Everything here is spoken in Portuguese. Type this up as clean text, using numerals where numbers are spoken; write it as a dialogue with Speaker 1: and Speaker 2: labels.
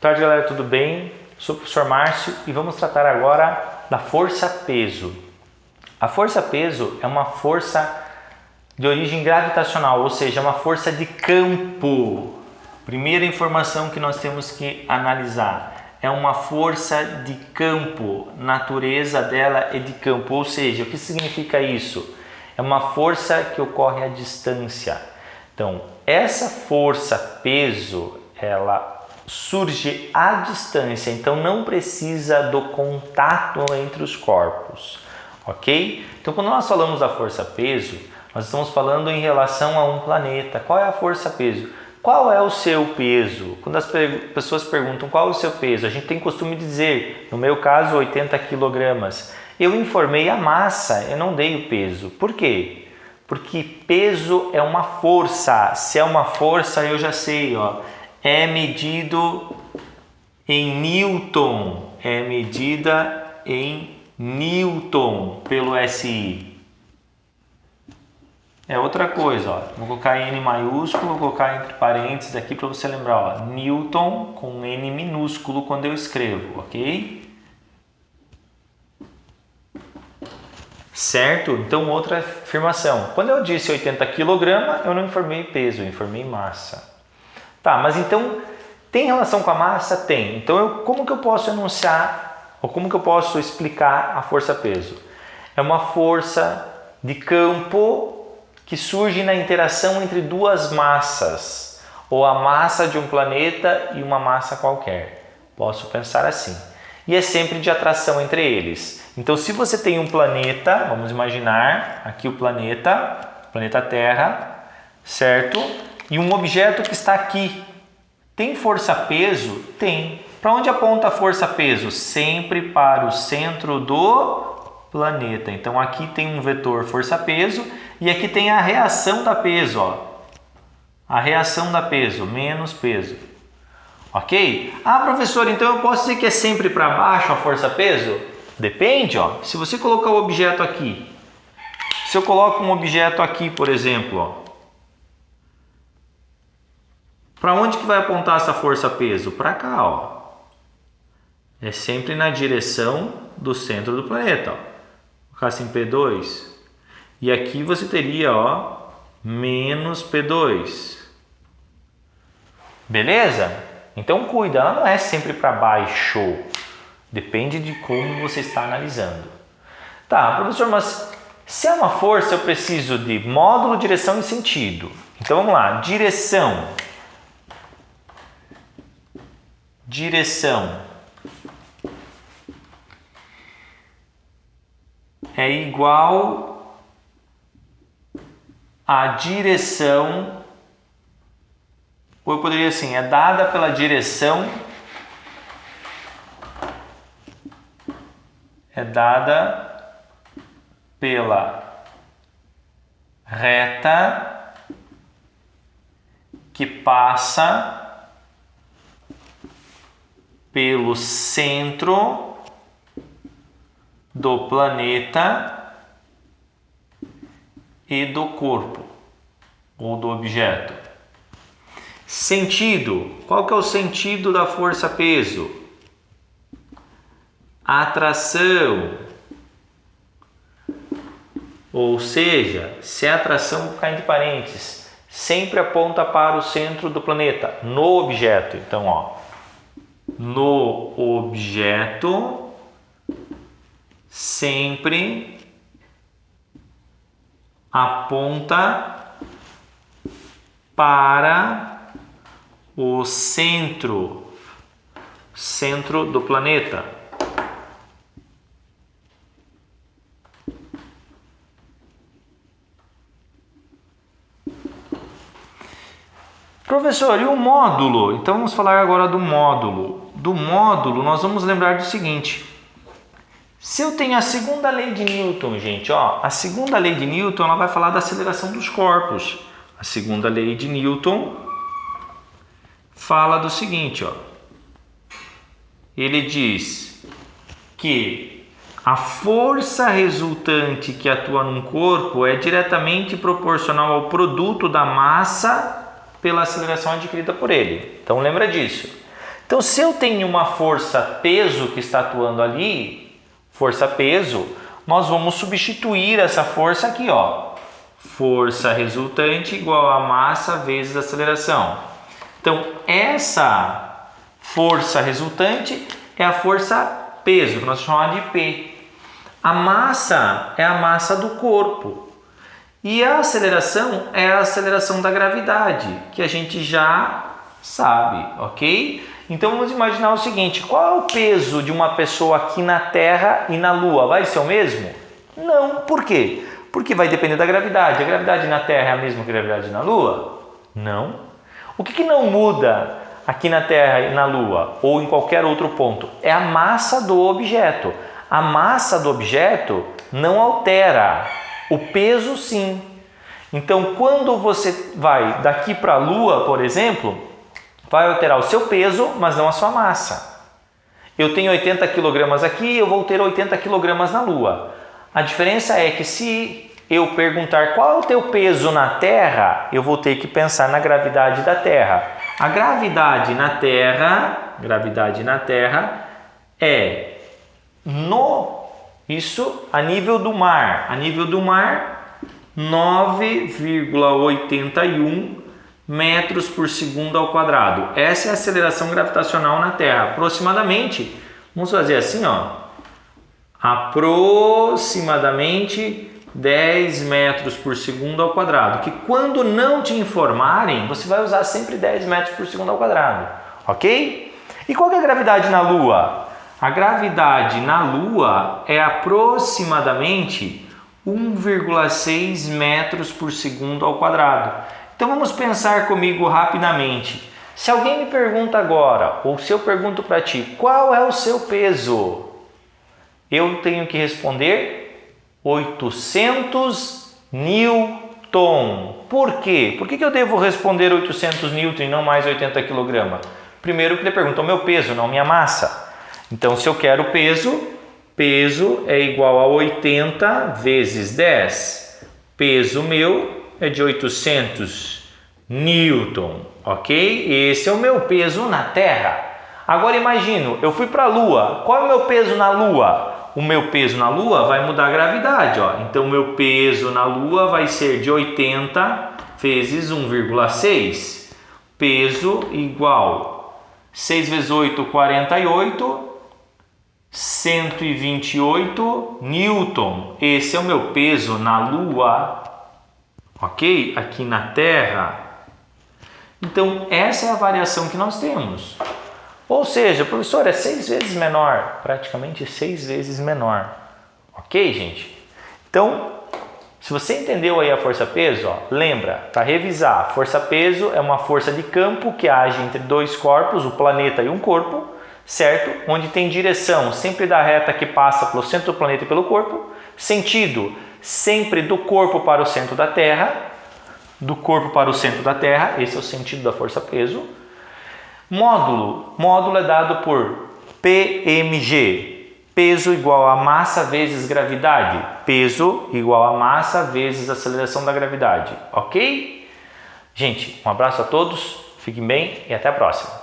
Speaker 1: tarde, galera, tudo bem? Sou o professor Márcio e vamos tratar agora da força-peso. A força-peso é uma força de origem gravitacional, ou seja, uma força de campo. Primeira informação que nós temos que analisar é uma força de campo, natureza dela é de campo, ou seja, o que significa isso? É uma força que ocorre à distância. Então, essa força-peso, ela surge à distância, então não precisa do contato entre os corpos, ok? Então, quando nós falamos da força-peso, nós estamos falando em relação a um planeta. Qual é a força-peso? Qual é o seu peso? Quando as pessoas perguntam qual é o seu peso, a gente tem costume de dizer, no meu caso, 80 kg. Eu informei a massa, eu não dei o peso. Por quê? Porque peso é uma força. Se é uma força, eu já sei, ó. É medido em Newton, é medida em Newton pelo SI. É outra coisa, ó. Vou colocar N maiúsculo, vou colocar entre parênteses aqui para você lembrar, ó. Newton com N minúsculo quando eu escrevo, ok? Certo? Então, outra afirmação. Quando eu disse 80 kg, eu não informei peso, eu informei massa. Tá, mas então, tem relação com a massa? Tem. Então, como que eu posso enunciar, ou como que eu posso explicar a força-peso? É uma força de campo que surge na interação entre duas massas, ou a massa de um planeta e uma massa qualquer. Posso pensar assim. E é sempre de atração entre eles. Então, se você tem um planeta, vamos imaginar aqui o planeta Terra, certo? E um objeto que está aqui. Tem força-peso? Tem. Para onde aponta a força-peso? Sempre para o centro do planeta. Então, aqui tem um vetor força-peso e aqui tem a reação da peso, ó. A reação da peso, menos peso. Ok? Ah, professor, então eu posso dizer que é sempre para baixo a força-peso? Depende, ó. Se você colocar o objeto aqui, se eu coloco um objeto aqui, por exemplo, ó, para onde que vai apontar essa força-peso? Para cá, ó. É sempre na direção do centro do planeta, ó. Vou colocar assim P2. E aqui você teria, ó, menos P2. Beleza? Então cuida, ela não é sempre para baixo. Depende de como você está analisando. Tá, professor, mas se é uma força eu preciso de módulo, direção e sentido. Então vamos lá, direção. Direção é igual a direção, ou eu poderia assim, é dada pela direção, é dada pela reta que passa pelo centro do planeta e do corpo ou do objeto. Sentido. Qual que é o sentido da força-peso? Atração. Ou seja, se a atração, vou colocar entre parênteses, sempre aponta para o centro do planeta, no objeto. Então, ó, no objeto sempre aponta para o centro do planeta. Professor, e o módulo? Então vamos falar agora do módulo. Do módulo nós vamos lembrar do seguinte. Se eu tenho a segunda lei de Newton, gente, ó, a segunda lei de Newton ela vai falar da aceleração dos corpos. A segunda lei de Newton fala do seguinte, ó. Ele diz que a força resultante que atua num corpo é diretamente proporcional ao produto da massa pela aceleração adquirida por ele. Então lembra disso. Então, se eu tenho uma força-peso que está atuando ali, força-peso, nós vamos substituir essa força aqui, ó. Força resultante igual a massa vezes aceleração. Então, essa força resultante é a força-peso, que nós chamamos de P. A massa é a massa do corpo. E a aceleração é a aceleração da gravidade, que a gente já sabe, ok? Então vamos imaginar o seguinte: qual é o peso de uma pessoa aqui na Terra e na Lua? Vai ser o mesmo? Não. Por quê? Porque vai depender da gravidade. A gravidade na Terra é a mesma que a gravidade na Lua? Não. O que não muda aqui na Terra e na Lua ou em qualquer outro ponto? É a massa do objeto. A massa do objeto não altera. O peso, sim. Então, quando você vai daqui para a Lua, por exemplo, vai alterar o seu peso, mas não a sua massa. Eu tenho 80 kg aqui, eu vou ter 80 kg na Lua. A diferença é que se eu perguntar qual é o teu peso na Terra, eu vou ter que pensar na gravidade da Terra. A gravidade na Terra é isso a nível do mar. A nível do mar, 9,81 metros por segundo ao quadrado. Essa é a aceleração gravitacional na Terra. Aproximadamente, vamos fazer assim, ó. Aproximadamente 10 metros por segundo ao quadrado. Que quando não te informarem, você vai usar sempre 10 metros por segundo ao quadrado. Ok? E qual que é a gravidade na Lua? A gravidade na Lua é aproximadamente 1,6 metros por segundo ao quadrado. Então vamos pensar comigo rapidamente. Se alguém me pergunta agora, ou se eu pergunto para ti, qual é o seu peso? Eu tenho que responder 800 Newton. Por quê? Por que eu devo responder 800 Newton e não mais 80 kg? Primeiro que ele perguntou meu peso, não minha massa. Então, se eu quero peso é igual a 80 vezes 10. Peso meu é de 800 Newton, ok? Esse é o meu peso na Terra. Agora imagino, eu fui para a Lua. Qual é o meu peso na Lua? O meu peso na Lua vai mudar a gravidade, ó. Então, o meu peso na Lua vai ser de 80 vezes 1,6. Peso igual 6 vezes 8, 48. 128 Newton. Esse é o meu peso na Lua, ok? Aqui na Terra. Então, essa é a variação que nós temos. Ou seja, professor, é 6 vezes menor. Praticamente 6 vezes menor. Ok, gente? Então, se você entendeu aí a força-peso, lembra, para revisar, força-peso é uma força de campo que age entre dois corpos, o planeta e um corpo, certo? Onde tem direção sempre da reta que passa pelo centro do planeta e pelo corpo, sentido sempre do corpo para o centro da Terra, do corpo para o centro da Terra, esse é o sentido da força-peso. Módulo é dado por PMG, peso igual a massa vezes gravidade, peso igual a massa vezes aceleração da gravidade, ok? Gente, um abraço a todos, fiquem bem e até a próxima.